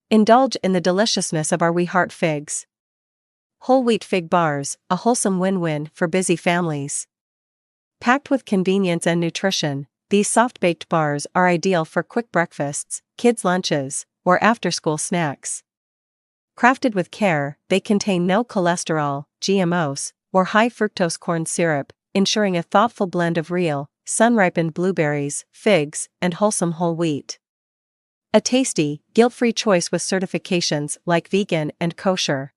Indulge in the deliciousness of our We Heart Figs. Whole wheat fig bars, a wholesome win-win for busy families. Packed with convenience and nutrition, these soft-baked bars are ideal for quick breakfasts, kids' lunches, or after-school snacks. Crafted with care, they contain no cholesterol, GMOs, or high-fructose corn syrup, ensuring a thoughtful blend of real, sun-ripened blueberries, figs, and wholesome whole wheat. A tasty, guilt-free choice with certifications like vegan and kosher.